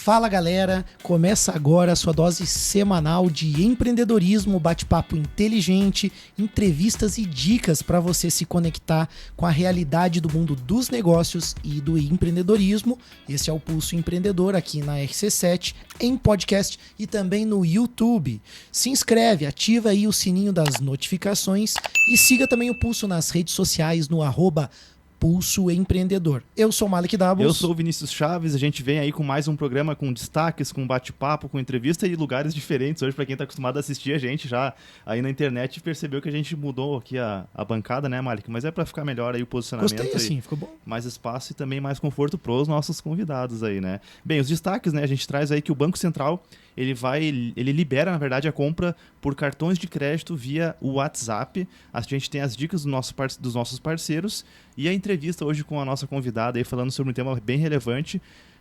Fala galera, começa agora a sua dose semanal de empreendedorismo, bate-papo inteligente, entrevistas e dicas para você se conectar com a realidade do mundo dos negócios e do empreendedorismo. Esse é o Pulso Empreendedor aqui na RC7, em podcast e também no YouTube. Se inscreve, ativa aí o sininho das notificações e siga também o Pulso nas redes sociais no @Pulso Empreendedor. Eu sou o Malik Dabos. Eu sou o Vinícius Chaves. A gente vem aí com mais um programa com destaques, com bate-papo, com entrevista e lugares diferentes. Hoje, para quem está acostumado a assistir a gente já aí na internet, percebeu que a gente mudou aqui a bancada, né, Malik? Mas é para ficar melhor aí o posicionamento. Gostei assim, ficou bom. Mais espaço e também mais conforto para os nossos convidados aí, né? Bem, os destaques, né? A gente traz aí que o Banco Central ele libera, na verdade, a compra por cartões de crédito via WhatsApp. A gente tem as dicas dos nossos parceiros e a entrevista hoje com a nossa convidada aí falando sobre um tema bem relevante,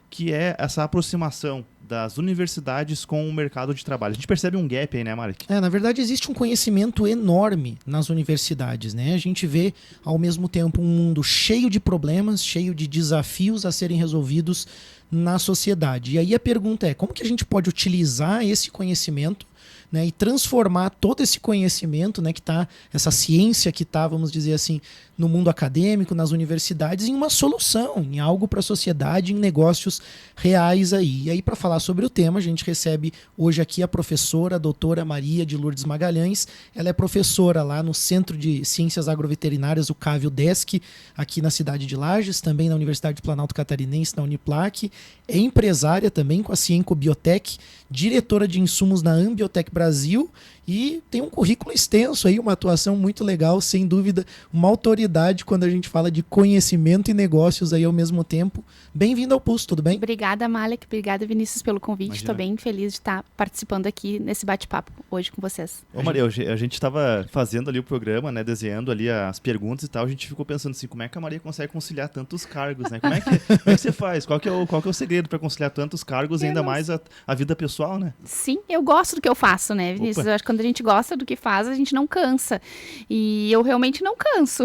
que é essa aproximação das universidades com o mercado de trabalho. A gente percebe um gap aí, né, Malik? Na verdade, existe um conhecimento enorme nas universidades, né? A gente vê, ao mesmo tempo, um mundo cheio de problemas, cheio de desafios a serem resolvidos na sociedade. E aí a pergunta é, como que a gente pode utilizar esse conhecimento, né, e transformar todo esse conhecimento, né, que tá, essa ciência que está, vamos dizer assim, no mundo acadêmico, nas universidades, em uma solução, em algo para a sociedade, em negócios reais aí. E aí, para falar sobre o tema, a gente recebe hoje aqui a professora, a doutora Maria de Lourdes Magalhães. Ela é professora lá no Centro de Ciências Agroveterinárias, o CAV UDESC, aqui na cidade de Lages, também na Universidade de Planalto Catarinense, na Uniplac. É empresária também com a Cienco Biotech, diretora de insumos na Ambiotech Brasil, e tem um currículo extenso aí, uma atuação muito legal, sem dúvida, uma autoridade quando a gente fala de conhecimento e negócios aí ao mesmo tempo. Bem-vindo ao Pulso, tudo bem? Obrigada, Malik. Obrigada, Vinícius, pelo convite. Estou bem feliz de estar participando aqui nesse bate-papo hoje com vocês. Ô Maria, a gente estava fazendo ali o programa, né, desenhando ali as perguntas e tal, a gente ficou pensando assim, como é que a Maria consegue conciliar tantos cargos, né? Como é que você faz? Qual que é o segredo para conciliar tantos cargos e ainda mais a vida pessoal, né? Sim, eu gosto do que eu faço, né, Vinícius? Eu acho que quando a gente gosta do que faz, a gente não cansa. E eu realmente não canso.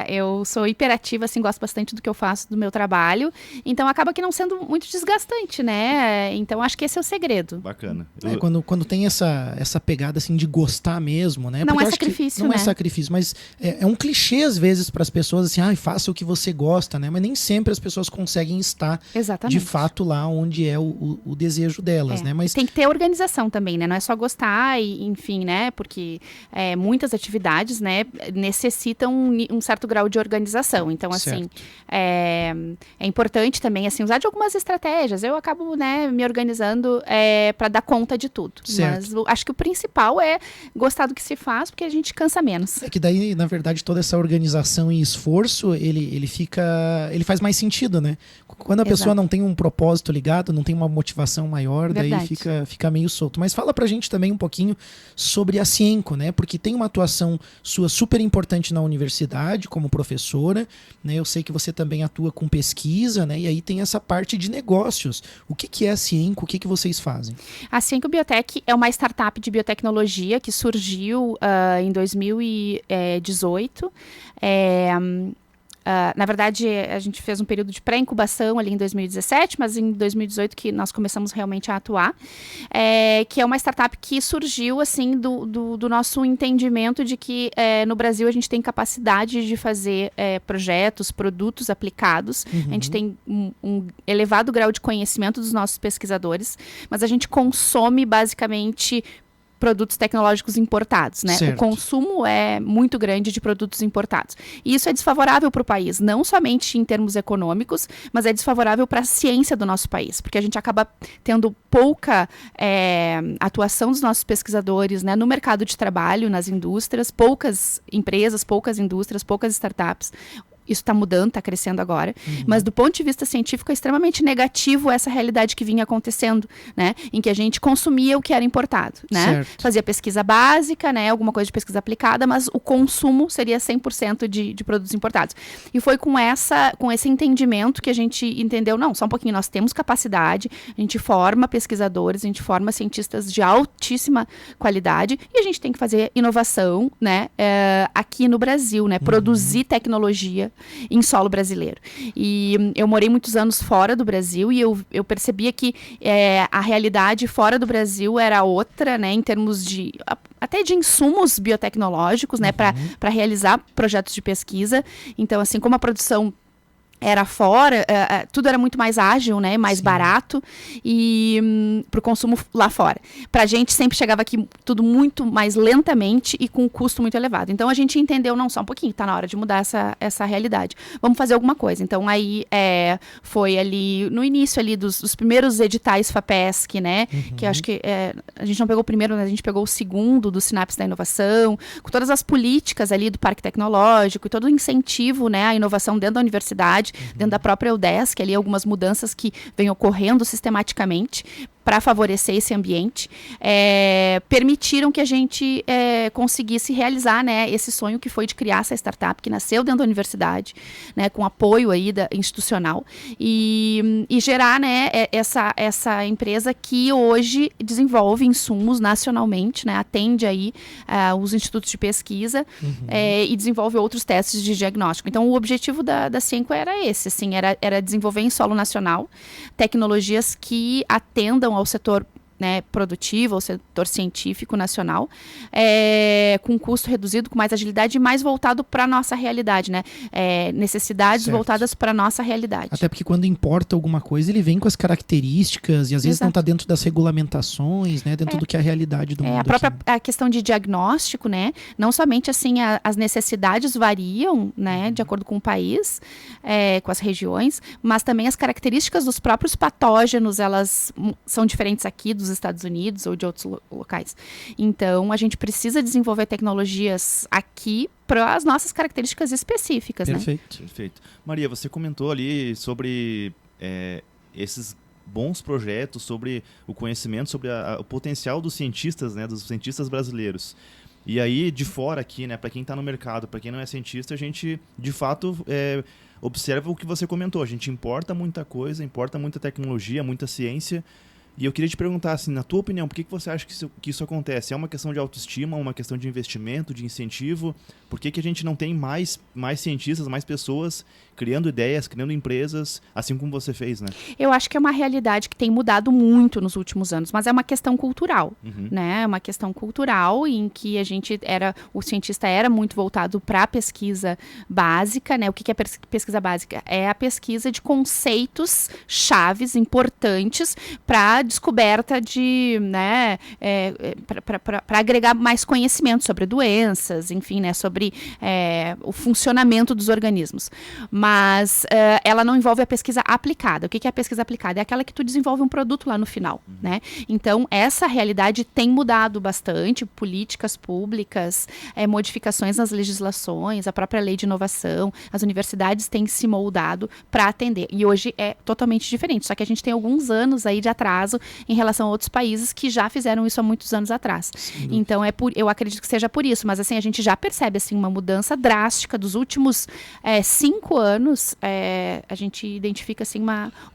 Eu sou hiperativa, assim, gosto bastante do que eu faço, do meu trabalho. Então, acaba que não sendo muito desgastante, né? Então, acho que esse é o segredo. Bacana. Quando tem essa pegada, assim, de gostar mesmo, né? Não Porque é sacrifício, não né? é sacrifício, mas é um clichê, às vezes, para as pessoas, assim, faça o que você gosta, né? Mas nem sempre as pessoas conseguem estar, exatamente, de fato, lá onde é o desejo delas, né? Mas tem que ter organização também, né? Não é só gostar e, enfim, né? Porque muitas atividades, né, necessitam um certo grau de organização. Então, assim, é importante também, assim, usar de algumas estratégias. Eu acabo, né, me organizando para dar conta de tudo. Certo. Mas acho que o principal é gostar do que se faz, porque a gente cansa menos. É que daí, na verdade, toda essa organização e esforço, ele faz mais sentido, né? Quando a pessoa não tem um propósito ligado, não tem uma motivação maior, daí fica meio solto. Mas fala pra gente também um pouquinho sobre a Cienco, né? Porque tem uma atuação sua super importante na universidade como professora, né? Eu sei que você também atua com pesquisa, né? E aí tem essa parte de negócios. O que é a Cienco? O que vocês fazem? A Cienco Biotech é uma startup de biotecnologia que surgiu em 2018. Na verdade, a gente fez um período de pré-incubação ali em 2017, mas em 2018 que nós começamos realmente a atuar, que é uma startup que surgiu assim do nosso entendimento de que no Brasil a gente tem capacidade de fazer projetos, produtos aplicados. A gente tem um elevado grau de conhecimento dos nossos pesquisadores, mas a gente consome basicamente produtos tecnológicos importados, né? Certo. O consumo é muito grande de produtos importados. E isso é desfavorável para o país, não somente em termos econômicos, mas é desfavorável para a ciência do nosso país, porque a gente acaba tendo pouca atuação dos nossos pesquisadores, né, no mercado de trabalho, nas indústrias, poucas empresas, poucas indústrias, poucas startups. Isso está mudando, está crescendo agora. Mas do ponto de vista científico é extremamente negativo essa realidade que vinha acontecendo, né? Em que a gente consumia o que era importado, né? Certo. Fazia pesquisa básica, né? Alguma coisa de pesquisa aplicada, mas o consumo seria 100% de produtos importados. E foi com esse entendimento que a gente entendeu, não, só um pouquinho, nós temos capacidade, a gente forma pesquisadores, a gente forma cientistas de altíssima qualidade e a gente tem que fazer inovação, né? Aqui no Brasil, né? Produzir tecnologia em solo brasileiro. E eu morei muitos anos fora do Brasil e eu percebia que a realidade fora do Brasil era outra, né, em termos de até de insumos biotecnológicos, né, para realizar projetos de pesquisa. Então, assim, como a produção era fora, tudo era muito mais ágil, né, mais barato e para o consumo lá fora. Para a gente sempre chegava aqui tudo muito mais lentamente e com um custo muito elevado. Então a gente entendeu, não, só um pouquinho, está na hora de mudar essa realidade. Vamos fazer alguma coisa. Então aí foi ali no início ali dos primeiros editais FAPESC, né, que acho que a gente não pegou o primeiro, né, a gente pegou o segundo do Sinapse da Inovação, com todas as políticas ali do Parque Tecnológico e todo o incentivo, né, à inovação dentro da universidade, dentro da própria UDESC, ali algumas mudanças que vêm ocorrendo sistematicamente para favorecer esse ambiente, permitiram que a gente conseguisse realizar, né, esse sonho que foi de criar essa startup que nasceu dentro da universidade, né, com apoio aí institucional e gerar, né, essa empresa que hoje desenvolve insumos nacionalmente, né, atende aí os institutos de pesquisa e desenvolve outros testes de diagnóstico. Então, o objetivo da Cienco era esse, assim, era desenvolver em solo nacional tecnologias que atendam ao setor, né, produtivo, ao setor científico nacional, com custo reduzido, com mais agilidade e mais voltado para a nossa realidade, né? Necessidades voltadas para a nossa realidade. Até porque quando importa alguma coisa, ele vem com as características e às vezes não está dentro das regulamentações, né? Dentro do que é a realidade do mundo. A própria a questão de diagnóstico, né? Não somente assim as necessidades variam, né? De acordo com o país, com as regiões, mas também as características dos próprios patógenos, elas são diferentes aqui dos Estados Unidos ou de outros locais. Então, a gente precisa desenvolver tecnologias aqui para as nossas características específicas, Perfeito. né? Perfeito. Maria, você comentou ali sobre esses bons projetos, sobre o conhecimento, sobre o potencial dos cientistas, né, dos cientistas brasileiros. E aí, de fora aqui, né, para quem está no mercado, para quem não é cientista, a gente, de fato, observa o que você comentou. A gente importa muita coisa, importa muita tecnologia, muita ciência. E eu queria te perguntar, assim, na tua opinião, por que você acha que isso acontece? É uma questão de autoestima, uma questão de investimento, de incentivo? Por que a gente não tem mais cientistas, mais pessoas criando ideias, criando empresas, assim como você fez, né? Eu acho que é uma realidade que tem mudado muito nos últimos anos, mas é uma questão cultural, né? É uma questão cultural em que o cientista era muito voltado para a pesquisa básica, né? O que é pesquisa básica? É a pesquisa de conceitos chaves, importantes para descoberta de, né, para agregar mais conhecimento sobre doenças, enfim, né, sobre o funcionamento dos organismos. Mas ela não envolve a pesquisa aplicada. O que é a pesquisa aplicada? É aquela que tu desenvolve um produto lá no final, né? Então, essa realidade tem mudado bastante, políticas públicas, modificações nas legislações, a própria lei de inovação, as universidades têm se moldado para atender. E hoje é totalmente diferente, só que a gente tem alguns anos aí de atraso em relação a outros países que já fizeram isso há muitos anos atrás. Então, eu acredito que seja por isso, mas assim, a gente já percebe assim, uma mudança drástica dos últimos 5 anos, a gente identifica assim,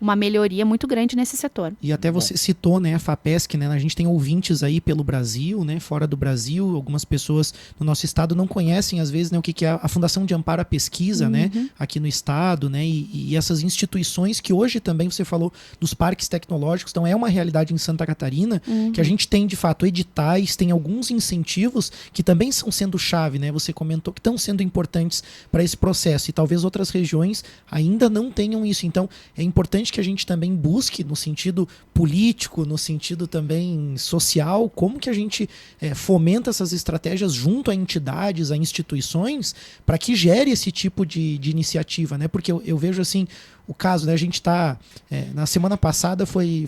uma melhoria muito grande nesse setor. E até você citou, né, a FAPESC, né, a gente tem ouvintes aí pelo Brasil, né, fora do Brasil, algumas pessoas no nosso estado não conhecem às vezes, né, o que é a Fundação de Amparo à Pesquisa, né, aqui no estado, né, e essas instituições que hoje também você falou dos parques tecnológicos, então é uma realidade em Santa Catarina, que a gente tem de fato editais, tem alguns incentivos que também estão sendo chave, né? Você comentou que estão sendo importantes para esse processo e talvez outras regiões ainda não tenham isso. Então é importante que a gente também busque no sentido político, no sentido também social, como que a gente fomenta essas estratégias junto a entidades, a instituições, para que gere esse tipo de iniciativa, né? Porque eu vejo assim o caso, né? A gente está na semana passada foi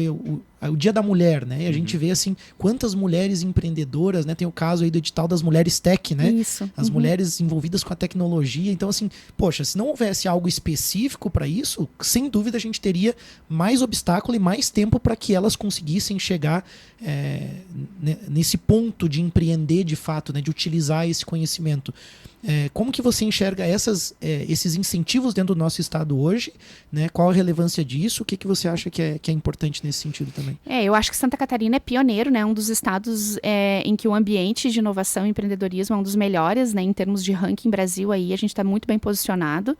o Dia da Mulher, né? E a gente vê assim quantas mulheres empreendedoras, né? Tem o caso aí do edital das mulheres tech, né? Isso. As mulheres envolvidas com a tecnologia. Então assim, poxa, se não houvesse algo específico para isso, sem dúvida a gente teria mais obstáculo e mais tempo para que elas conseguissem chegar nesse ponto de empreender de fato, né? De utilizar esse conhecimento. Como que você enxerga esses incentivos dentro do nosso estado hoje, né? Qual a relevância disso? O que você acha que é importante nesse sentido também? também. Eu acho que Santa Catarina é pioneiro, né? Um dos estados em que o ambiente de inovação e empreendedorismo é um dos melhores, né? Em termos de ranking Brasil aí, a gente está muito bem posicionado.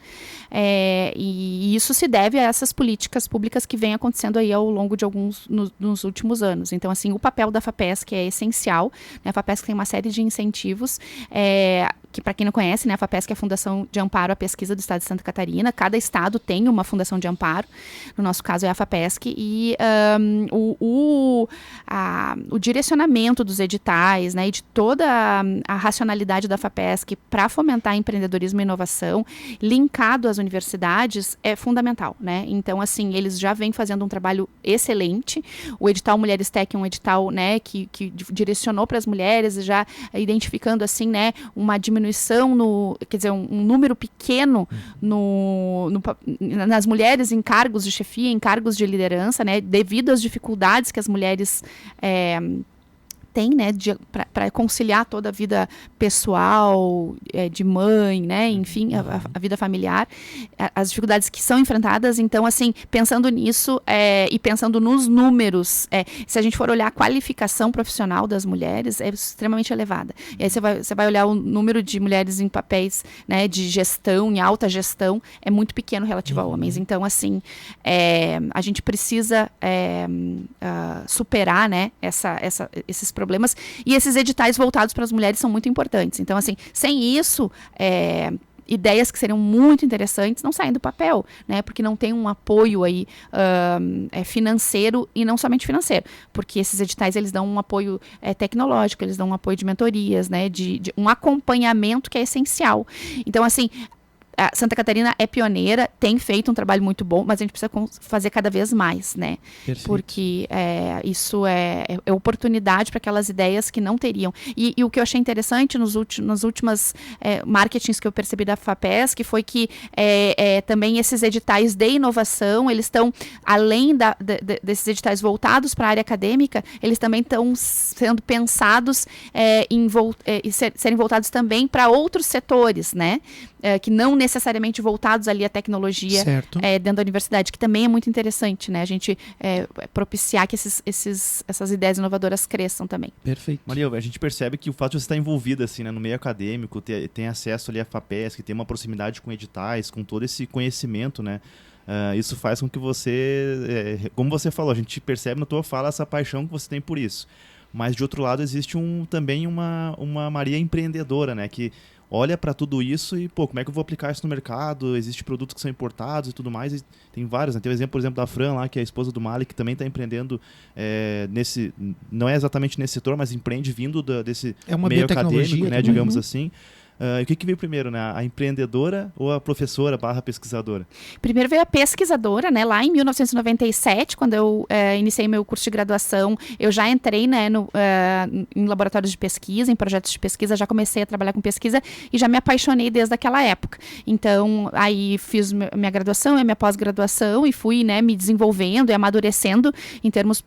E isso se deve a essas políticas públicas que vêm acontecendo aí ao longo de nos últimos anos. Então, assim, o papel da FAPESC é essencial, né? A FAPESC tem uma série de incentivos, que para quem não conhece, né? A FAPESC é a Fundação de Amparo à Pesquisa do Estado de Santa Catarina. Cada estado tem uma fundação de amparo. No nosso caso é a FAPESC. E o direcionamento dos editais, né? E de toda a racionalidade da FAPESC para fomentar empreendedorismo e inovação, linkado às universidades, é fundamental, né? Então, assim, eles já vêm fazendo um trabalho excelente. O edital Mulheres Tech é um edital, né, que direcionou para as mulheres, já identificando, assim, né, uma diminuição quer dizer, um número pequeno nas mulheres em cargos de chefia, em cargos de liderança, né, devido às dificuldades que as mulheres tem, né, para conciliar toda a vida pessoal, de mãe, né, enfim, a vida familiar, as dificuldades que são enfrentadas. Então, assim, pensando nisso e pensando nos números, se a gente for olhar a qualificação profissional das mulheres, é extremamente elevada. E aí você vai olhar o número de mulheres em papéis, né, de gestão, em alta gestão, é muito pequeno relativo a homens. Então, assim, a gente precisa superar, né, esses problemas, e esses editais voltados para as mulheres são muito importantes. Então, assim, sem isso, ideias que seriam muito interessantes não saem do papel, né? Porque não tem um apoio aí financeiro, e não somente financeiro, porque esses editais eles dão um apoio tecnológico, eles dão um apoio de mentorias, né? De um acompanhamento que é essencial. Então, assim, a Santa Catarina é pioneira, tem feito um trabalho muito bom, mas a gente precisa fazer cada vez mais, né? Perfeito. Porque isso é oportunidade para aquelas ideias que não teriam. E o que eu achei interessante nas últimas marketings que eu percebi da FAPESC foi que também esses editais de inovação, eles estão, além desses editais voltados para a área acadêmica, eles também estão sendo pensados serem voltados também para outros setores, né? Que não necessariamente voltados ali à tecnologia dentro da universidade, que também é muito interessante, né? A gente propiciar que essas ideias inovadoras cresçam também. Perfeito. Maria, a gente percebe que o fato de você estar envolvida assim, né, no meio acadêmico, tem acesso ali à FAPESC, tem uma proximidade com editais, com todo esse conhecimento, né? Isso faz com que você, como você falou, a gente percebe na tua fala essa paixão que você tem por isso. Mas, de outro lado, existe também uma Maria empreendedora, né? Que olha para tudo isso e, como é que eu vou aplicar isso no mercado? Existem produtos que são importados e tudo mais. E tem vários, né? Tem o exemplo, por exemplo, da Fran lá, que é a esposa do Mali, que também está empreendendo não é exatamente nesse setor, mas empreende vindo desse meio acadêmico, né? Digamos assim. O que veio primeiro, né? A empreendedora ou a professora / pesquisadora? Primeiro veio a pesquisadora, né? Lá em 1997, quando eu iniciei meu curso de graduação, eu já entrei, né, em laboratórios de pesquisa, em projetos de pesquisa, já comecei a trabalhar com pesquisa e já me apaixonei desde aquela época. Então, aí fiz minha graduação e minha pós-graduação e fui, né, me desenvolvendo e amadurecendo em termos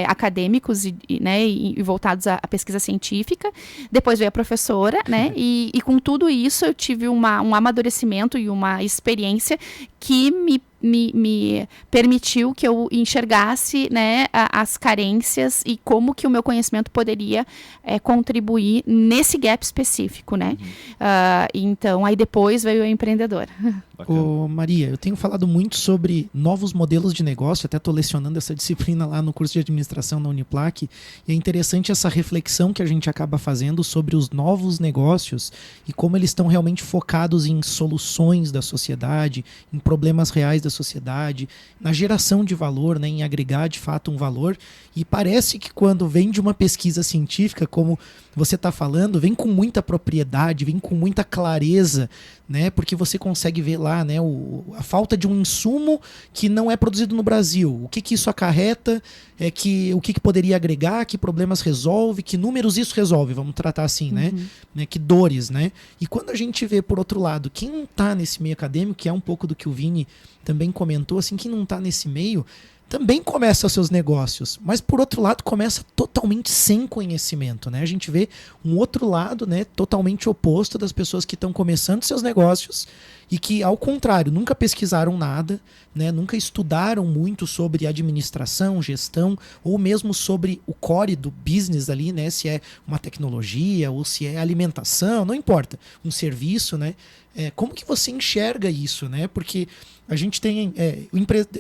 acadêmicos e voltados à pesquisa científica. Depois veio a professora, né? E com tudo isso eu tive um amadurecimento e uma experiência que me permitiu que eu enxergasse, né, as carências e como que o meu conhecimento poderia contribuir nesse gap específico, né? Então, aí depois veio a empreendedora. Ô, Maria, eu tenho falado muito sobre novos modelos de negócio, até estou lecionando essa disciplina lá no curso de administração da Uniplac, e é interessante essa reflexão que a gente acaba fazendo sobre os novos negócios e como eles estão realmente focados em soluções da sociedade, em problemas reais da sociedade, na geração de valor, né, em agregar de fato um valor. E parece que quando vem de uma pesquisa científica, como você está falando, vem com muita propriedade, vem com muita clareza, né, porque você consegue ver lá, né, a falta de um insumo que não é produzido no Brasil. O que isso acarreta, o que poderia agregar, que problemas resolve, que números isso resolve, vamos tratar assim, né? Que dores, né? E quando a gente vê, por outro lado, quem não está nesse meio acadêmico, que é um pouco do que o Vini também comentou, assim, quem não está nesse meio também começa seus negócios, mas por outro lado começa totalmente sem conhecimento, né? A gente vê um outro lado, né, totalmente oposto das pessoas que estão começando seus negócios e que, ao contrário, nunca pesquisaram nada, né, nunca estudaram muito sobre administração, gestão, ou mesmo sobre o core do business ali, né, se é uma tecnologia ou se é alimentação, não importa, um serviço, né? Como que você enxerga isso, né? Porque a gente tem,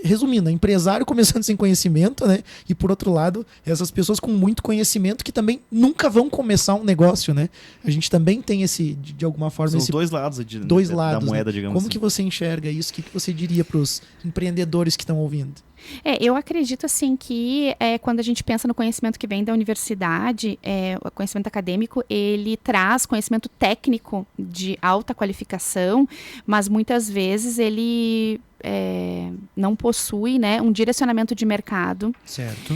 resumindo, empresário começando sem conhecimento, né? E por outro lado, essas pessoas com muito conhecimento que também nunca vão começar um negócio, né? A gente também tem esse, de alguma forma, São esse dois lados, lados da moeda, né? digamos Como assim. que você enxerga isso? O que você diria para os empreendedores que estão ouvindo? Eu acredito assim que quando a gente pensa no conhecimento que vem da universidade, o conhecimento acadêmico, ele traz conhecimento técnico de alta qualificação, mas muitas vezes ele não possui, né, um direcionamento de mercado. Certo.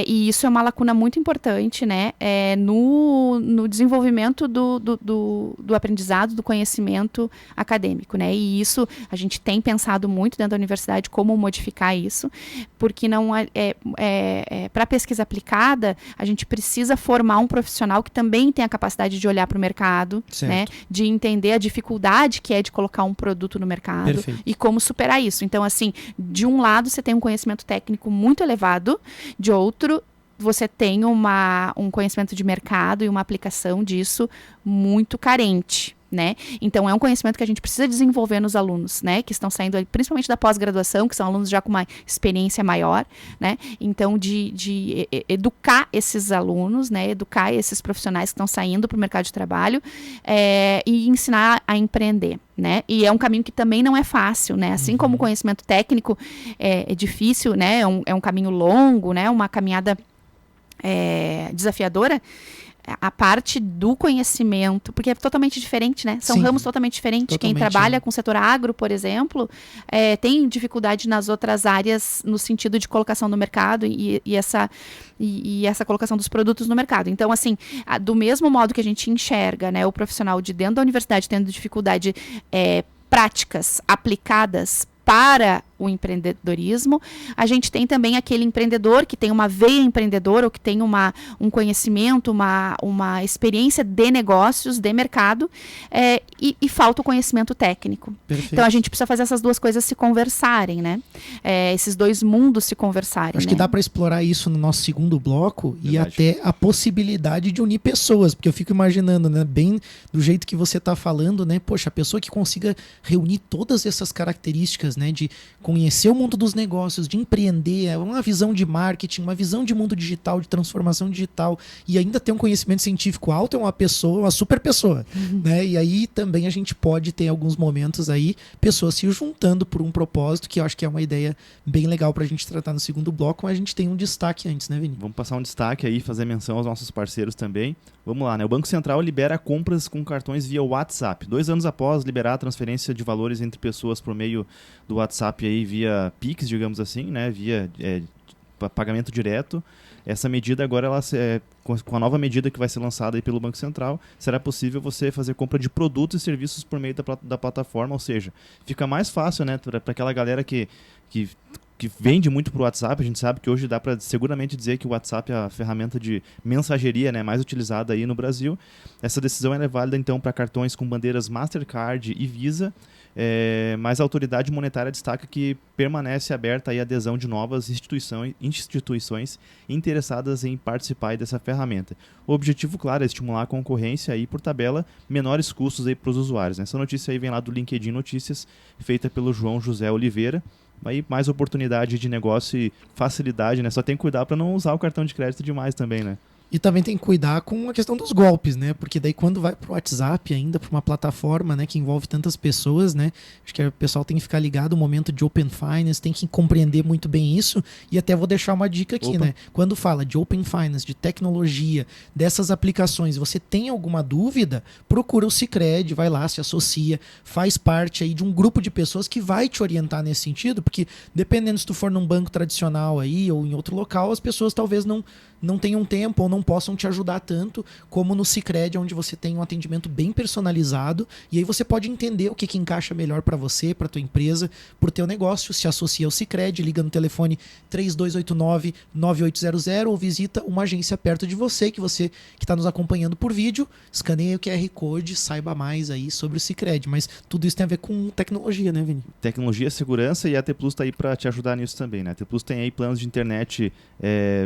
E isso é uma lacuna muito importante, né, no desenvolvimento do aprendizado, do conhecimento acadêmico, né, e isso a gente tem pensado muito dentro da universidade como modificar isso, porque não para pesquisa aplicada a gente precisa formar um profissional que também tenha a capacidade de olhar para o mercado, né, de entender a dificuldade que é de colocar um produto no mercado. Perfeito. E como superar isso. Então, assim, de um lado você tem um conhecimento técnico muito elevado, de outro você tem um conhecimento de mercado e uma aplicação disso muito carente, né? Então, é um conhecimento que a gente precisa desenvolver nos alunos, né? Que estão saindo, principalmente da pós-graduação, que são alunos já com uma experiência maior, né? Então, de educar esses alunos, né? Educar esses profissionais que estão saindo para o mercado de trabalho e ensinar a empreender, né? E é um caminho que também não é fácil, né? Assim como o conhecimento técnico é difícil, né? É um caminho longo, né? Uma caminhada desafiadora. A parte do conhecimento, porque é totalmente diferente, né? São ramos totalmente diferentes. Quem trabalha com o setor agro, por exemplo, tem dificuldade nas outras áreas no sentido de colocação no mercado e essa colocação dos produtos no mercado. Então, assim, do mesmo modo que a gente enxerga, né, o profissional de dentro da universidade tendo dificuldade práticas aplicadas para o empreendedorismo, a gente tem também aquele empreendedor que tem uma veia empreendedora ou que tem um conhecimento, uma experiência de negócios, de mercado, e falta o conhecimento técnico. Perfeito. Então a gente precisa fazer essas duas coisas se conversarem, né? Esses dois mundos se conversarem. Acho que dá para explorar isso no nosso segundo bloco. Verdade. E até a possibilidade de unir pessoas, porque eu fico imaginando, né, bem do jeito que você está falando, né? Poxa, a pessoa que consiga reunir todas essas características, né, de conhecer o mundo dos negócios, de empreender, uma visão de marketing, uma visão de mundo digital, de transformação digital, e ainda ter um conhecimento científico alto, é uma pessoa, uma super pessoa, né? E aí também a gente pode ter alguns momentos aí, pessoas se juntando por um propósito, que eu acho que é uma ideia bem legal pra gente tratar no segundo bloco, mas a gente tem um destaque antes, né, Vini? Vamos passar um destaque aí, fazer menção aos nossos parceiros também. Vamos lá, né? O Banco Central libera compras com cartões via WhatsApp. 2 anos após liberar a transferência de valores entre pessoas por meio do WhatsApp aí via Pix, digamos assim, né? Via pagamento direto. Essa medida agora, com a nova medida que vai ser lançada aí pelo Banco Central, será possível você fazer compra de produtos e serviços por meio da plataforma, ou seja, fica mais fácil, né, para aquela galera que vende muito pro WhatsApp. A gente sabe que hoje dá para seguramente dizer que o WhatsApp é a ferramenta de mensageria, né, mais utilizada aí no Brasil. Essa decisão é válida então para cartões com bandeiras Mastercard e Visa, mas a autoridade monetária destaca que permanece aberta aí a adesão de novas instituições interessadas em participar dessa ferramenta. O objetivo, claro, é estimular a concorrência e, por tabela, menores custos para os usuários, né? Essa notícia aí vem lá do LinkedIn Notícias, feita pelo João José Oliveira. Aí mais oportunidade de negócio e facilidade, né? Só tem que cuidar para não usar o cartão de crédito demais também, né? E também tem que cuidar com a questão dos golpes, né? Porque daí quando vai pro WhatsApp ainda, para uma plataforma, né, que envolve tantas pessoas, né? Acho que o pessoal tem que ficar ligado no momento de Open Finance, tem que compreender muito bem isso. E até vou deixar uma dica aqui, né? Quando fala de Open Finance, de tecnologia, dessas aplicações, você tem alguma dúvida, procura o Sicredi, vai lá, se associa, faz parte aí de um grupo de pessoas que vai te orientar nesse sentido, porque dependendo se tu for num banco tradicional aí ou em outro local, as pessoas talvez não tenham tempo ou não possam te ajudar tanto como no Sicredi, onde você tem um atendimento bem personalizado, e aí você pode entender o que encaixa melhor para você, para tua empresa, para o teu negócio. Se associa ao Sicredi, liga no telefone 3289-9800 ou visita uma agência perto de você que está nos acompanhando por vídeo, escaneia o QR Code, saiba mais aí sobre o Sicredi. Mas tudo isso tem a ver com tecnologia, né, Vini? Tecnologia, segurança, e a AT Plus está aí para te ajudar nisso também, né? A AT Plus tem aí planos de internet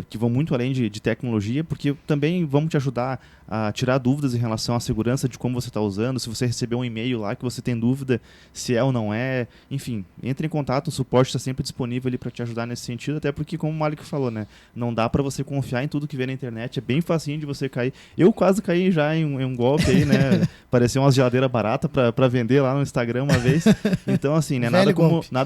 que vão muito além de tecnologia, porque também vamos te ajudar a tirar dúvidas em relação à segurança de como você está usando, se você recebeu um e-mail lá que você tem dúvida se é ou não é, enfim, entre em contato, o suporte está sempre disponível ali para te ajudar nesse sentido, até porque, como o Malik falou, né, não dá para você confiar em tudo que vê na internet, é bem facinho de você cair. Eu quase caí já em um golpe aí, né, parecia uma geladeira barata para vender lá no Instagram uma vez, então assim, né, nada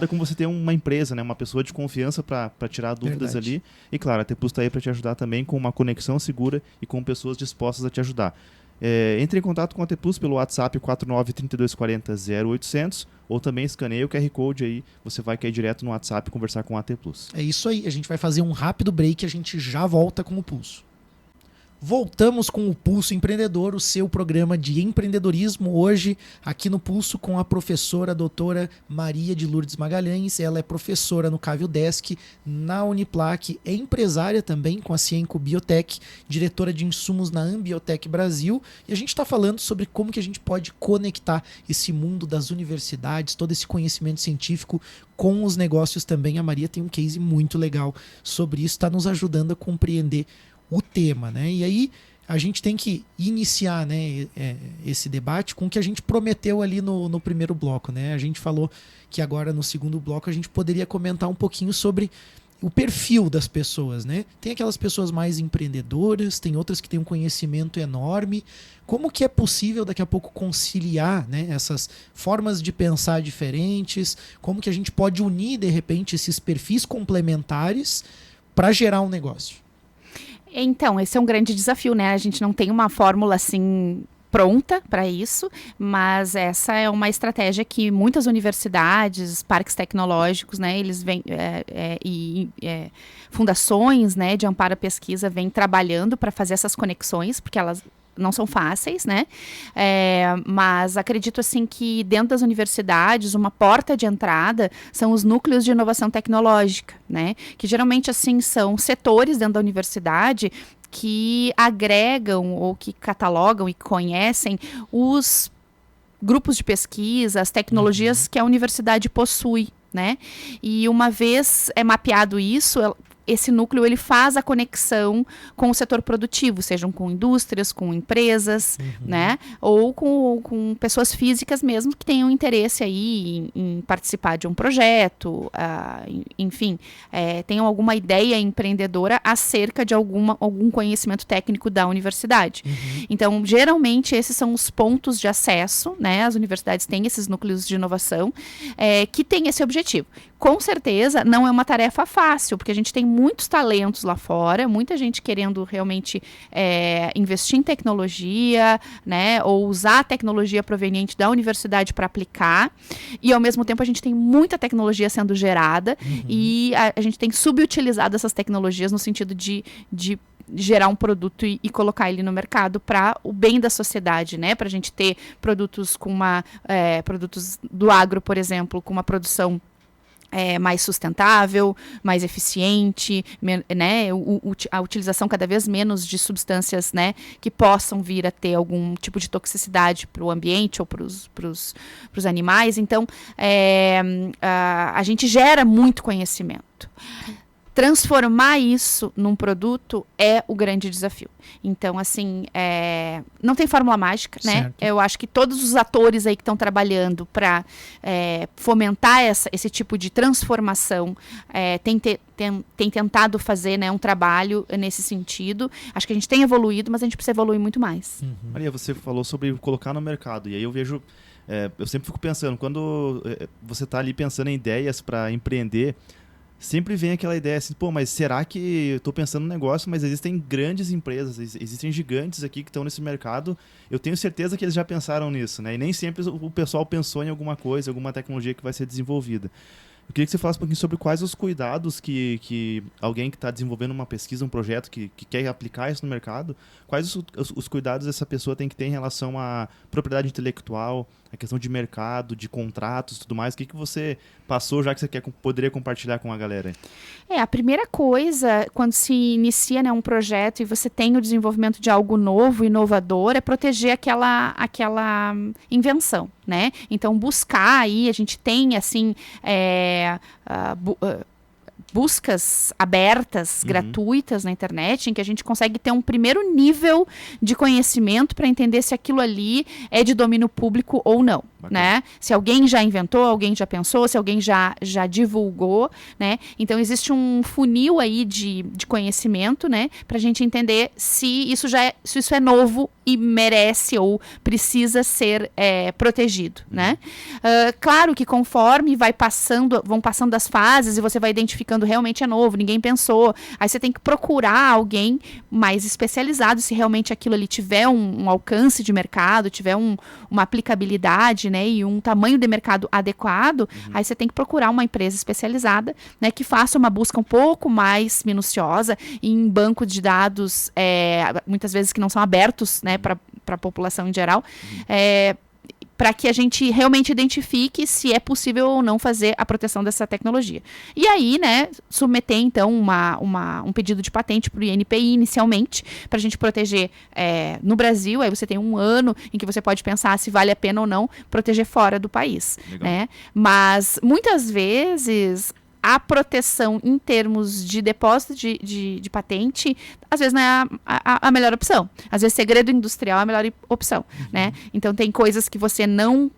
como você ter uma empresa, né, uma pessoa de confiança para tirar dúvidas ali, e claro, a T Plus está aí para te ajudar também com uma conexão segura e com pessoas dispostas a te ajudar. Entre em contato com a T Plus pelo WhatsApp 493240-0800 ou também escaneia o QR Code aí, você vai cair direto no WhatsApp e conversar com a T Plus. É isso aí, a gente vai fazer um rápido break e a gente já volta com o Pulso. Voltamos com o Pulso Empreendedor, o seu programa de empreendedorismo, hoje aqui no Pulso com a professora doutora Maria de Lourdes Magalhães. Ela é professora no Caviudesc, na Uniplac, é empresária também com a Cienco Biotech, diretora de insumos na Ambiotech Brasil, e a gente está falando sobre como que a gente pode conectar esse mundo das universidades, todo esse conhecimento científico com os negócios também. A Maria tem um case muito legal sobre isso, está nos ajudando a compreender o tema, né? E aí a gente tem que iniciar, né, esse debate com o que a gente prometeu ali no primeiro bloco, né? A gente falou que agora no segundo bloco a gente poderia comentar um pouquinho sobre o perfil das pessoas, né? Tem aquelas pessoas mais empreendedoras, tem outras que têm um conhecimento enorme. Como que é possível daqui a pouco conciliar, né, essas formas de pensar diferentes? Como que a gente pode unir, de repente, esses perfis complementares para gerar um negócio? Então, esse é um grande desafio, né? A gente não tem uma fórmula assim pronta para isso, mas essa é uma estratégia que muitas universidades, parques tecnológicos, né, eles vêm fundações, né, de amparo à pesquisa vêm trabalhando para fazer essas conexões, porque elas não são fáceis, né? Mas acredito assim que dentro das universidades uma porta de entrada são os núcleos de inovação tecnológica, né? Que geralmente assim são setores dentro da universidade que agregam ou que catalogam e conhecem os grupos de pesquisa, as tecnologias que a universidade possui, né? E uma vez mapeado isso, esse núcleo ele faz a conexão com o setor produtivo, sejam com indústrias, com empresas, né? Ou com pessoas físicas mesmo que tenham interesse aí em participar de um projeto, enfim, tenham alguma ideia empreendedora acerca de algum conhecimento técnico da universidade. Então, geralmente, esses são os pontos de acesso, né? As universidades têm esses núcleos de inovação que têm esse objetivo. Com certeza, não é uma tarefa fácil, porque a gente tem muitos talentos lá fora, muita gente querendo realmente investir em tecnologia, né, ou usar a tecnologia proveniente da universidade para aplicar, e ao mesmo tempo a gente tem muita tecnologia sendo gerada, e a gente tem subutilizado essas tecnologias no sentido de gerar um produto e colocar ele no mercado para o bem da sociedade, né? Para a gente ter produtos produtos do agro, por exemplo, com uma produção mais sustentável, mais eficiente, né, a utilização cada vez menos de substâncias, né, que possam vir a ter algum tipo de toxicidade para o ambiente ou para os animais. Então, a gente gera muito conhecimento. Transformar isso num produto é o grande desafio. Então, assim, não tem fórmula mágica, né? Certo. Eu acho que todos os atores aí que estão trabalhando para fomentar esse tipo de transformação têm tentado fazer, né, um trabalho nesse sentido. Acho que a gente tem evoluído, mas a gente precisa evoluir muito mais. Maria, você falou sobre colocar no mercado, e aí eu vejo, eu sempre fico pensando, quando você está ali pensando em ideias para empreender, sempre vem aquela ideia assim, pô, mas será que eu estou pensando no negócio, mas existem grandes empresas, existem gigantes aqui que estão nesse mercado, eu tenho certeza que eles já pensaram nisso, né? E nem sempre o pessoal pensou em alguma coisa, alguma tecnologia que vai ser desenvolvida. Eu queria que você falasse um pouquinho sobre quais os cuidados que alguém que está desenvolvendo uma pesquisa, um projeto que quer aplicar isso no mercado, quais os cuidados essa pessoa tem que ter em relação à propriedade intelectual, a questão de mercado, de contratos e tudo mais. O que você passou, já que você poderia compartilhar com a galera? A primeira coisa, quando se inicia, né, um projeto e você tem o desenvolvimento de algo novo, inovador, é proteger aquela invenção, né? Então, buscar aí, a gente tem, assim, buscas abertas, gratuitas na internet, em que a gente consegue ter um primeiro nível de conhecimento para entender se aquilo ali é de domínio público ou não, né? Se alguém já inventou, alguém já pensou, se alguém já divulgou, né? Então, existe um funil aí de conhecimento, né? Para a gente entender se isso é novo e merece ou precisa ser protegido, né? Claro que conforme vão passando as fases e você vai identificando realmente é novo, ninguém pensou, aí você tem que procurar alguém mais especializado, se realmente aquilo ali tiver um alcance de mercado, tiver uma aplicabilidade, né, e um tamanho de mercado adequado, aí você tem que procurar uma empresa especializada, né, que faça uma busca um pouco mais minuciosa em banco de dados, muitas vezes que não são abertos, né, para a população em geral, para que a gente realmente identifique se é possível ou não fazer a proteção dessa tecnologia. E aí, né, submeter, então, um pedido de patente para o INPI inicialmente, para a gente proteger no Brasil. Aí você tem um ano em que você pode pensar se vale a pena ou não proteger fora do país. Né? Mas, muitas vezes, a proteção em termos de depósito de patente, às vezes não é a melhor opção. Às vezes, segredo industrial é a melhor opção, né? Então, tem coisas que você não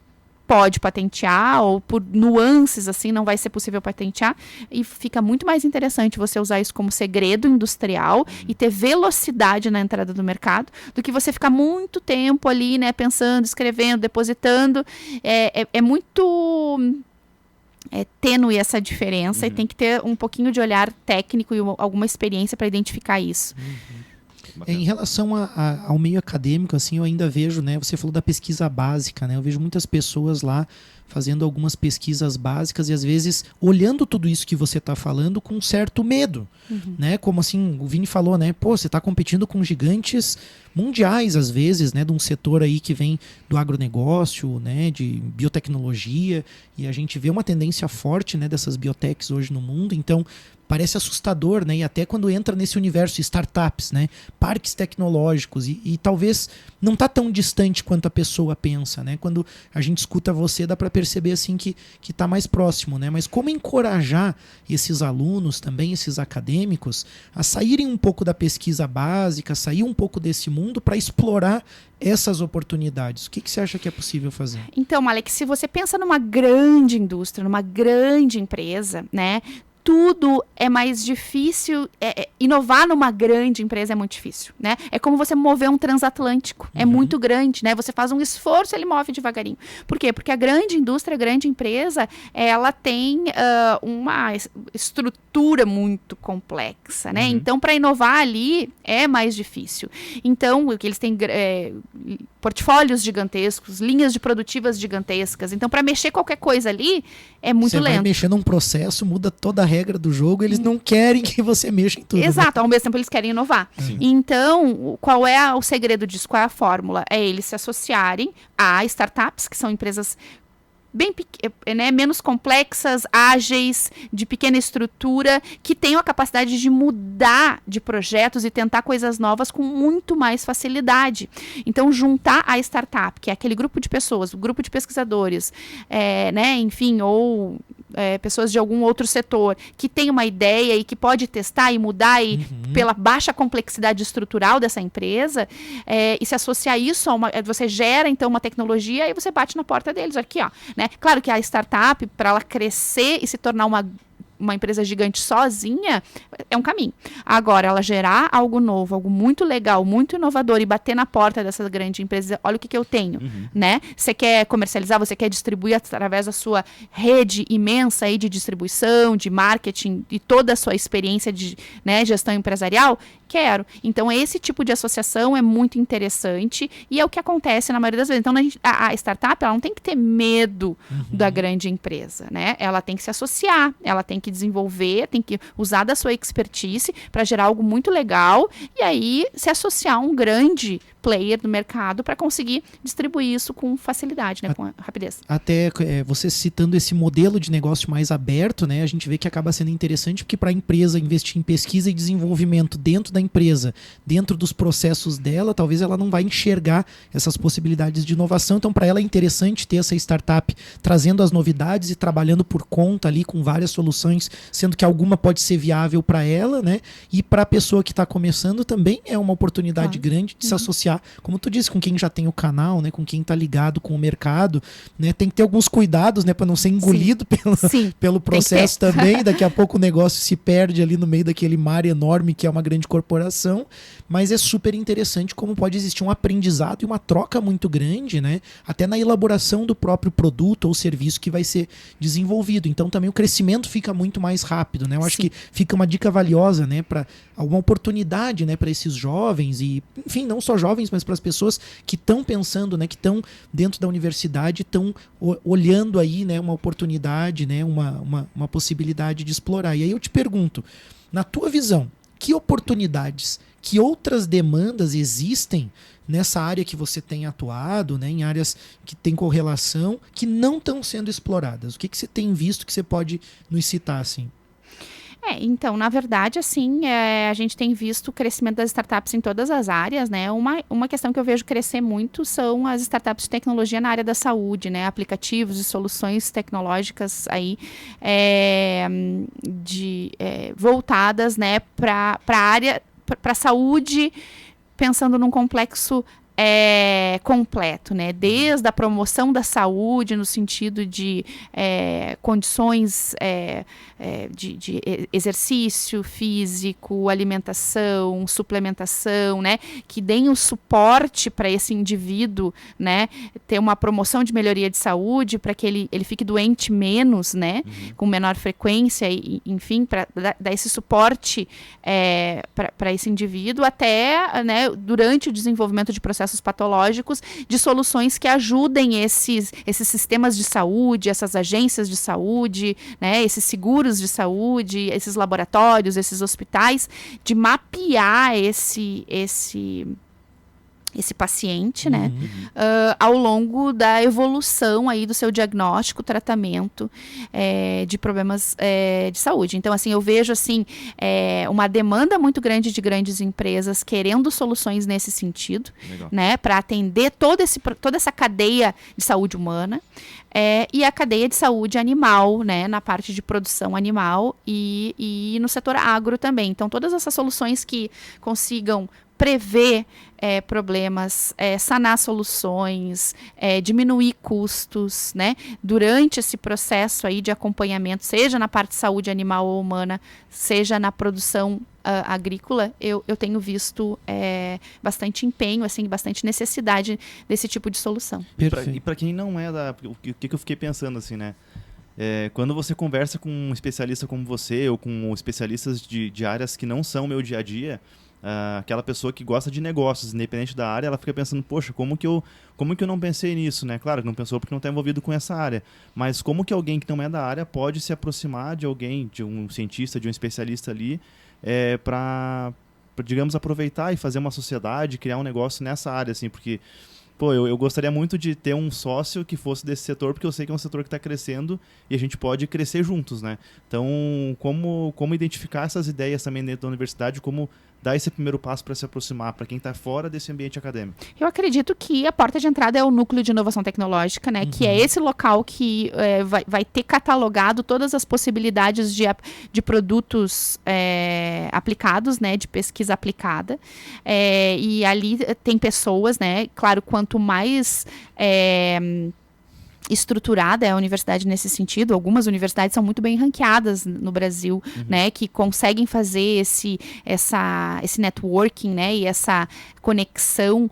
pode patentear, ou por nuances, assim, não vai ser possível patentear, e fica muito mais interessante você usar isso como segredo industrial e ter velocidade na entrada do mercado, do que você ficar muito tempo ali, né, pensando, escrevendo, depositando. É muito tênue essa diferença, e tem que ter um pouquinho de olhar técnico e alguma experiência para identificar isso. Em relação ao meio acadêmico, assim, eu ainda vejo, né, você falou da pesquisa básica, né, eu vejo muitas pessoas lá fazendo algumas pesquisas básicas e às vezes olhando tudo isso que você está falando com um certo medo, né, como assim, o Vini falou, né, pô, você está competindo com gigantes mundiais às vezes, né, de um setor aí que vem do agronegócio, né, de biotecnologia, e a gente vê uma tendência forte, né, dessas biotechs hoje no mundo, então parece assustador, né? E até quando entra nesse universo de startups, né? Parques tecnológicos, e talvez não tá tão distante quanto a pessoa pensa, né? Quando a gente escuta você, dá para perceber assim que tá mais próximo, né? Mas como encorajar esses alunos também, esses acadêmicos, a saírem um pouco da pesquisa básica, sair um pouco desse mundo para explorar essas oportunidades? O que você acha que é possível fazer? Então, Alex, se você pensa numa grande indústria, numa grande empresa, né? Tudo é mais difícil, inovar numa grande empresa é muito difícil, né? É como você mover um transatlântico, é muito grande, né? Você faz um esforço, ele move devagarinho. Por quê? Porque a grande indústria, a grande empresa, ela tem uma estrutura muito complexa, né? Então, para inovar ali, é mais difícil. Então, eles têm portfólios gigantescos, linhas de produtivas gigantescas. Então, para mexer qualquer coisa ali, é muito lento. Você vai mexer num processo, muda toda a regra do jogo, eles não querem que você mexa em tudo. Exato, né? ao mesmo tempo eles querem inovar. Então, qual é o segredo disso? Qual é a fórmula? É eles se associarem a startups, que são empresas bem menos complexas, ágeis, de pequena estrutura, que tenham a capacidade de mudar de projetos e tentar coisas novas com muito mais facilidade. Então, juntar a startup, que é aquele grupo de pessoas, o grupo de pesquisadores, né, enfim, ou pessoas de algum outro setor, que tem uma ideia e que pode testar e mudar e pela baixa complexidade estrutural dessa empresa, e se associar isso a você gera, então, uma tecnologia e você bate na porta deles, aqui, ó, né? Claro que a startup, para ela crescer e se tornar uma uma empresa gigante sozinha, é um caminho. Agora, ela gerar algo novo, algo muito legal, muito inovador e bater na porta dessa grande empresa, olha o que eu tenho, né? Você quer comercializar, você quer distribuir através da sua rede imensa aí de distribuição, de marketing e toda a sua experiência de, né, gestão empresarial? Quero. Então, esse tipo de associação é muito interessante e é o que acontece na maioria das vezes. Então, a startup, ela não tem que ter medo da grande empresa, né? Ela tem que se associar, ela tem que desenvolver, tem que usar da sua expertise para gerar algo muito legal e aí se associar a um grande player do mercado para conseguir distribuir isso com facilidade, né? Com rapidez. Até você citando esse modelo de negócio mais aberto, né? A gente vê que acaba sendo interessante porque para a empresa investir em pesquisa e desenvolvimento dentro da empresa, dentro dos processos dela, talvez ela não vai enxergar essas possibilidades de inovação. Então, para ela é interessante ter essa startup trazendo as novidades e trabalhando por conta ali com várias soluções, sendo que alguma pode ser viável para ela, né? E para a pessoa que está começando também é uma oportunidade grande de se associar, como tu disse, com quem já tem o canal, né? Com quem está ligado com o mercado, né? Tem que ter alguns cuidados, né? Para não ser engolido pelo processo também. Daqui a pouco o negócio se perde ali no meio daquele mar enorme que é uma grande corporação, mas é super interessante como pode existir um aprendizado e uma troca muito grande, né? Até na elaboração do próprio produto ou serviço que vai ser desenvolvido. Então também o crescimento fica muito mais rápido, né? Eu acho que fica uma dica valiosa, né? Para uma oportunidade, né? Para esses jovens e, enfim, não só jovens, mas para as pessoas que estão pensando, né? Que estão dentro da universidade, estão olhando aí, né? Uma oportunidade, né? Uma possibilidade de explorar. E aí eu te pergunto, na tua visão, que oportunidades, que outras demandas existem nessa área que você tem atuado, né, em áreas que tem correlação, que não estão sendo exploradas? O que você tem visto que você pode nos citar, assim? Então, na verdade, assim, a gente tem visto o crescimento das startups em todas as áreas, né? Uma questão que eu vejo crescer muito são as startups de tecnologia na área da saúde, né? Aplicativos e soluções tecnológicas aí voltadas, né, para a área, para a saúde, pensando num complexo completo, né? Desde a promoção da saúde no sentido de condições de exercício físico, alimentação, suplementação, né? Que deem o suporte para esse indivíduo, né? Ter uma promoção de melhoria de saúde para que ele fique doente menos, né? Com menor frequência, e, enfim, para dar esse suporte para esse indivíduo até, né, durante o desenvolvimento de processos patológicos, de soluções que ajudem esses sistemas de saúde, essas agências de saúde, né, esses seguros de saúde, esses laboratórios, esses hospitais, de mapear esse paciente, né, ao longo da evolução aí do seu diagnóstico, tratamento de problemas de saúde. Então, assim, eu vejo, assim, uma demanda muito grande de grandes empresas querendo soluções nesse sentido, né, para atender toda essa cadeia de saúde humana, e a cadeia de saúde animal, né, na parte de produção animal e no setor agro também. Então, todas essas soluções que consigam prever problemas, sanar soluções, diminuir custos, né, durante esse processo aí de acompanhamento, seja na parte de saúde animal ou humana, seja na produção agrícola, eu tenho visto bastante empenho, assim, bastante necessidade desse tipo de solução. E para quem não é o que eu fiquei pensando, assim, né? Quando você conversa com um especialista como você ou com especialistas de áreas que não são meu dia a dia, aquela pessoa que gosta de negócios, independente da área, ela fica pensando, poxa, como que eu não pensei nisso, né? Claro que não pensou porque não está envolvido com essa área, mas como que alguém que não é da área pode se aproximar de alguém, de um cientista, de um especialista ali, para, digamos, aproveitar e fazer uma sociedade, criar um negócio nessa área, assim, porque eu gostaria muito de ter um sócio que fosse desse setor, porque eu sei que é um setor que está crescendo e a gente pode crescer juntos, né? Então, como identificar essas ideias também dentro da universidade, como dar esse primeiro passo para se aproximar, para quem está fora desse ambiente acadêmico? Eu acredito que a porta de entrada é o núcleo de inovação tecnológica, né? Que é esse local que vai ter catalogado todas as possibilidades de produtos aplicados, né? De pesquisa aplicada. E ali tem pessoas, né? Claro, quanto mais estruturada é a universidade nesse sentido. Algumas universidades são muito bem ranqueadas no Brasil, né, que conseguem fazer esse networking, né, e essa conexão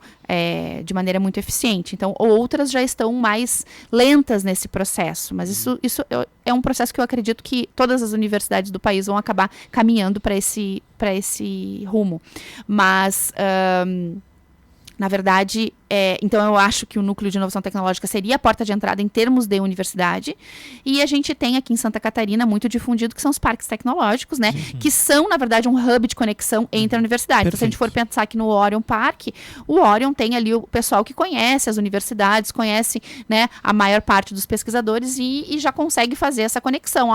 de maneira muito eficiente. Então, outras já estão mais lentas nesse processo, mas isso é um processo que eu acredito que todas as universidades do país vão acabar caminhando para esse rumo. Mas na verdade, então eu acho que o Núcleo de Inovação Tecnológica seria a porta de entrada em termos de universidade. E a gente tem aqui em Santa Catarina muito difundido que são os parques tecnológicos, né? Que são, na verdade, um hub de conexão entre a universidade. Então, se a gente for pensar aqui no Orion Park, o Orion tem ali o pessoal que conhece as universidades, conhece, né, a maior parte dos pesquisadores e já consegue fazer essa conexão.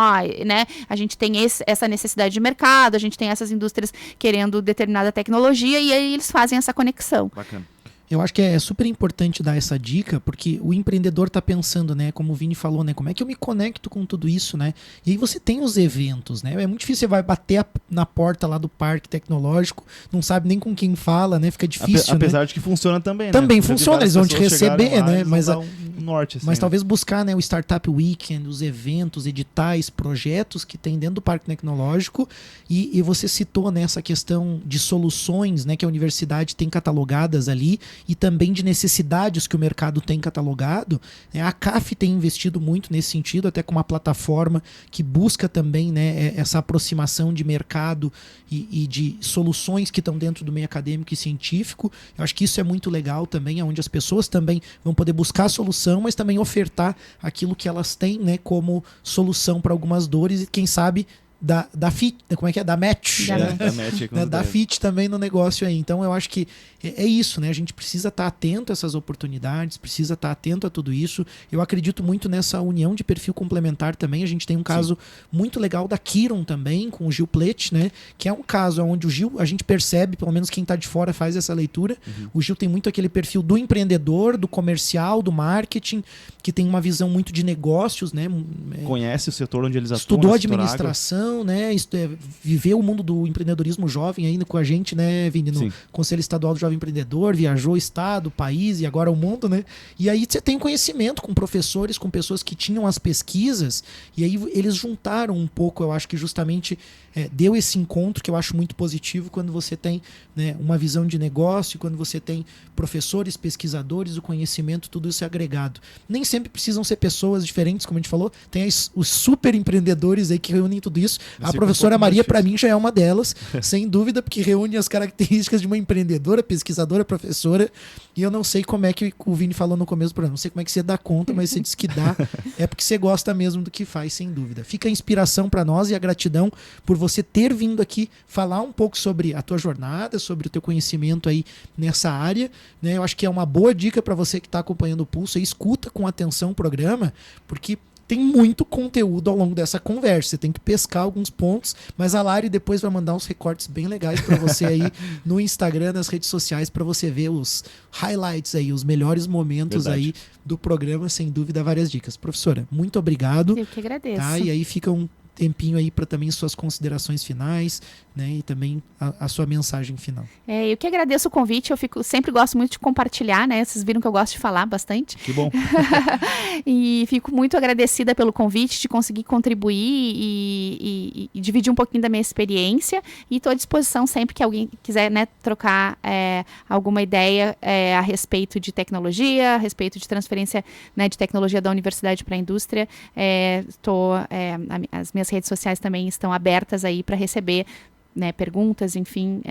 Né? A gente tem essa necessidade de mercado, a gente tem essas indústrias querendo determinada tecnologia e aí eles fazem essa conexão. Bacana. Eu acho que é super importante dar essa dica, porque o empreendedor está pensando, né, como o Vini falou, né, como é que eu me conecto com tudo isso, né? E aí você tem os eventos, né? É muito difícil, você vai bater na porta lá do parque tecnológico, não sabe nem com quem fala, né? Fica difícil, apesar né? de que funciona também, né? Também funciona, eles vão te receber, né? Mas norte, assim, mas né? talvez buscar, né, o Startup Weekend, os eventos, editais, projetos que tem dentro do Parque Tecnológico e você citou, né, essa questão de soluções, né, que a universidade tem catalogadas ali e também de necessidades que o mercado tem catalogado, né? A CAF tem investido muito nesse sentido, até com uma plataforma que busca também, né, essa aproximação de mercado e de soluções que estão dentro do meio acadêmico e científico. Eu acho que isso é muito legal também, onde as pessoas também vão poder buscar a solução, mas também ofertar aquilo que elas têm, né, como solução para algumas dores e quem sabe da fit, como é que é? Da match. Da fit também no negócio aí. Então eu acho que é isso, né? A gente precisa estar atento a essas oportunidades, precisa estar atento a tudo isso. Eu acredito muito nessa união de perfil complementar também. A gente tem um caso muito legal da Kiron também, com o Gil Plett, né? Que é um caso onde o Gil, a gente percebe, pelo menos quem está de fora faz essa leitura. O Gil tem muito aquele perfil do empreendedor, do comercial, do marketing, que tem uma visão muito de negócios, né? Conhece o setor onde eles atuam. Estudou administração, né? Viveu o mundo do empreendedorismo jovem ainda com a gente, né, Vini? No Conselho Estadual do Jovem Empreendedor, viajou o estado, o país e agora o mundo, né? E aí você tem conhecimento com professores, com pessoas que tinham as pesquisas, e aí eles juntaram um pouco, eu acho que justamente deu esse encontro que eu acho muito positivo quando você tem, né, uma visão de negócio, quando você tem professores, pesquisadores, o conhecimento, tudo isso é agregado. Nem sempre precisam ser pessoas diferentes, como a gente falou, tem os super empreendedores aí que reúnem tudo isso. A professora Maria, para mim, já é uma delas, sem dúvida, porque reúne as características de uma empreendedora, pesquisadora, professora, e eu não sei como é que o Vini falou no começo do programa, não sei como é que você dá conta, mas você diz que dá, é porque você gosta mesmo do que faz, sem dúvida. Fica a inspiração para nós e a gratidão por você ter vindo aqui falar um pouco sobre a tua jornada, sobre o teu conhecimento aí nessa área, né? Eu acho que é uma boa dica para você que está acompanhando o Pulso, e escuta com atenção o programa, porque tem muito conteúdo ao longo dessa conversa. Você tem que pescar alguns pontos, mas a Lari depois vai mandar uns recortes bem legais para você aí no Instagram, nas redes sociais, para você ver os highlights aí, os melhores momentos aí do programa, sem dúvida, várias dicas. Professora, muito obrigado. Eu que agradeço. Tá? E aí fica um tempinho aí para também suas considerações finais, né, e também a sua mensagem final. Eu que agradeço o convite, sempre gosto muito de compartilhar, né, vocês viram que eu gosto de falar bastante. Que bom. E fico muito agradecida pelo convite, de conseguir contribuir e dividir um pouquinho da minha experiência, e estou à disposição sempre que alguém quiser, né, trocar alguma ideia a respeito de tecnologia, a respeito de transferência, né, de tecnologia da universidade para a indústria. As minhas redes sociais também estão abertas aí para receber, né, perguntas, enfim,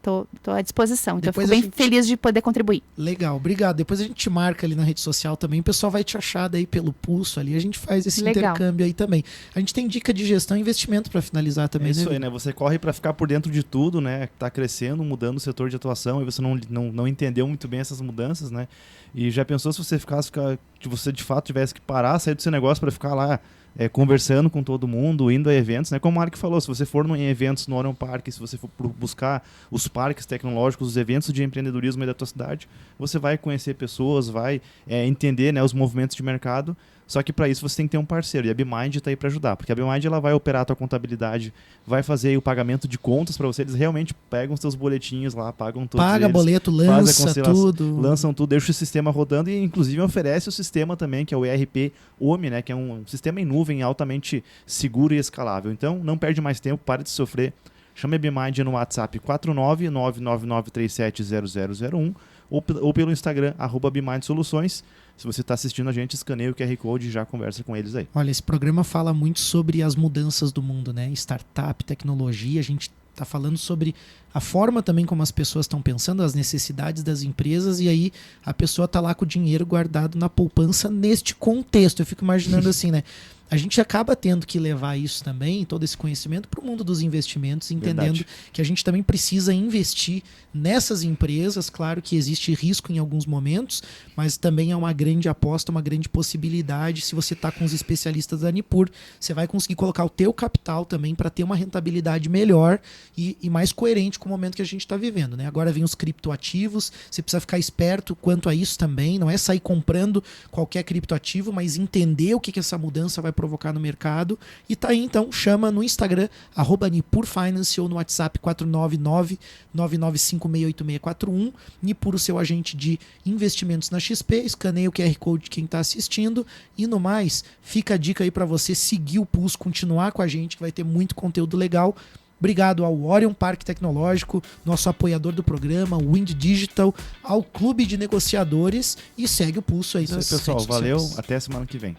tô à disposição. Então, Depois eu fico bem feliz de poder contribuir. Legal, obrigado. Depois a gente marca ali na rede social também, o pessoal vai te achar daí pelo Pulso ali, a gente faz esse intercâmbio aí também. A gente tem dica de gestão e investimento para finalizar também, isso aí, né? Você corre para ficar por dentro de tudo, né? Tá crescendo, mudando o setor de atuação, e você não entendeu muito bem essas mudanças, né? E já pensou se você que você de fato tivesse que parar, sair do seu negócio para ficar lá conversando com todo mundo, indo a eventos, né? Como o Mark falou, se você for em eventos no Orion Park, se você for buscar os parques tecnológicos, os eventos de empreendedorismo aí da tua cidade, você vai conhecer pessoas, vai entender, né, os movimentos de mercado, Só que para isso você tem que ter um parceiro, e a BeMind está aí para ajudar, porque a BeMind ela vai operar a tua contabilidade, vai fazer aí o pagamento de contas para você, eles realmente pegam os teus boletinhos lá, pagam todos Paga eles, boleto, lança tudo. lançam tudo, deixa o sistema rodando e inclusive oferece o sistema também, que é o ERP OMI, né, que é um sistema em nuvem altamente seguro e escalável. Então, não perde mais tempo, para de sofrer. Chame a BeMind no WhatsApp 49999370001 ou pelo Instagram, @BemindSoluções. Se você está assistindo a gente, escaneia o QR Code e já conversa com eles aí. Olha, esse programa fala muito sobre as mudanças do mundo, né? Startup, tecnologia, a gente está falando sobre a forma também como as pessoas estão pensando, as necessidades das empresas, e aí a pessoa está lá com o dinheiro guardado na poupança neste contexto. Eu fico imaginando assim, né? A gente acaba tendo que levar isso também, todo esse conhecimento, para o mundo dos investimentos, entendendo Verdade. que a gente também precisa investir nessas empresas. Claro que existe risco em alguns momentos, mas também é uma grande aposta, uma grande possibilidade. Se você está com os especialistas da Nipur, você vai conseguir colocar o teu capital também para ter uma rentabilidade melhor e mais coerente com o momento que a gente está vivendo, né? Agora vem os criptoativos, você precisa ficar esperto quanto a isso também, não é sair comprando qualquer criptoativo, mas entender o que essa mudança vai provocar no mercado. E tá aí, então, chama no Instagram, @NipurFinance, ou no WhatsApp 499-995-68641. Nipur, o seu agente de investimentos na XP. Escaneia o QR Code de quem está assistindo. E no mais, fica a dica aí para você seguir o Pulso, continuar com a gente, que vai ter muito conteúdo legal. Obrigado ao Orion Parque Tecnológico, nosso apoiador do programa, o Wind Digital, ao Clube de Negociadores, e segue o Pulso aí Isso aí, nas pessoal. redes Valeu. sociais. Até semana que vem.